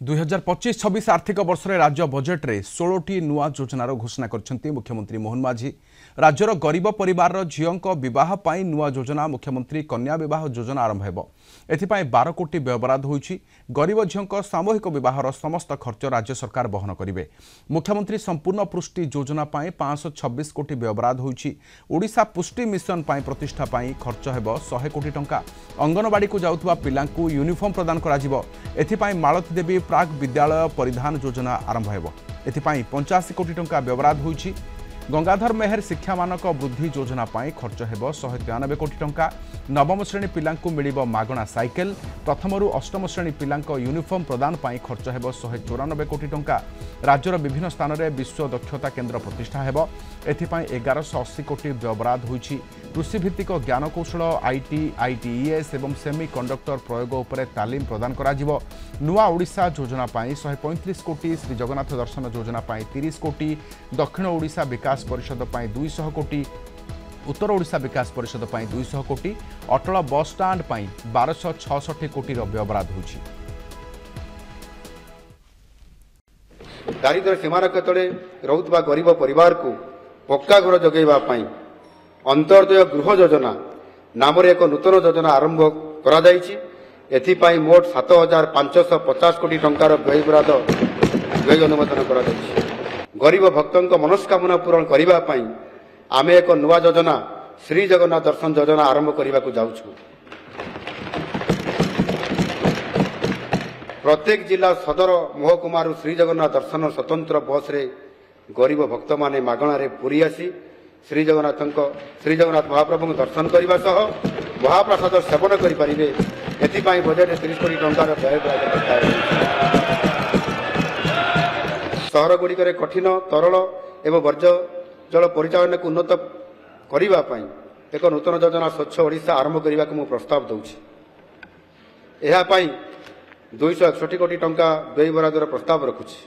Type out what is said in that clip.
2025-26 आर्थिक वर्ष में राज्य बजेट रे 16टी नुआ योजनार घोषणा करछंती मुख्यमंत्री मोहन माझी। राज्यर गरीब परिवार झीओं विवाह पाई नुआ योजना मुख्यमंत्री कन्या विवाह योजना आरंभ हेबो। एथिपाई 12 कोटी व्यवराध होईछि। गरीब झीओं सामूहिक विवाहर समस्त खर्च राज्य सरकार बहन करिवे। मुख्यमंत्री संपूर्ण पुष्टि योजना पाई 526 कोटी व्यवराध होईछि। ओडिशा पुष्टि मिशन पाई प्रतिष्ठा पाई खर्च हेबो 100 कोटी टंका। अंगनवाड़ी को जाउथबा पिलांकु यूनिफॉर्म प्रदान कराजिबो। एथिपाई मालती देवी प्राक विद्यालय परिधान योजना आरंभ हेबो। एथिपाई 85 कोटी टंका व्यवराध होईछि। गंगाधर मेहर शिक्षा मानक वृद्धि योजना पाई खर्च हेबो 193 कोटी टंका। नवम श्रेणी पिलांकु मिलिबो मागणा साइकेल। प्रथमरु अष्टम श्रेणी पिलांक यूनिफॉर्म प्रदान पाई खर्च हेबो 194 कोटी टंका। राज्यर विभिन्न स्थान में विश्व दक्षता केन्द्र प्रतिष्ठा हेबो। एथिपाई 1180 कोटी व्यवराध होईछि। कृषि भित्तिक ज्ञान कौशल आईटी आईटीईएस एवं सेमी कंडक्टर प्रयोग उपरे तालीम प्रदान कराजिबो। नुआ ओडिशा योजना पाई 135 कोटी। श्री जगन्नाथ दर्शन योजना पाई 30 कोटी। दक्षिण ओडिशा विकास परिषद पाई 200 कोटी। उत्तर ओडिशा विकास परिषद पाई 200 कोटी। अटल बस स्टाण्ड पाई 1266 कोटी व्यवराध होईछि। दारिद्र्य सीमारेखा तले रहुतबा गरीब परिवार को पक्का घर जगैबा पाई अंत्योदय गृह योजना नाम एक नूतन योजना आरंभ करा जायछि। एथिपाई मोट 7550 कोटी टंकार व्यय अनुमोदन करा जायछि। गरीब भक्तों मनस्कामना पूरण करबा पाई आमे एक नुआ योजना श्री जगन्नाथ दर्शन योजना आरंभ करने को जाउछु। प्रत्येक जिला सदर महकुमार श्री जगन्नाथ दर्शन स्वतंत्र बस रे गरीब भक्त माने मागणारे पुरी आसी श्री जगन्नाथ महाप्रभु दर्शन करने सह महाप्रसाद सेवन करें। एथिपाई बजेट 30 कोटी टंकार व्यय सहर गुड़िक कठिन तरल एवं वर्ज्य जल परिचालन को उन्नत करने एक नूतन योजना स्वच्छ ओडिशा आरंभ करने को प्रस्ताव दूची। यह 261 कोटी टंका व्यय बरादर प्रस्ताव रखुछि।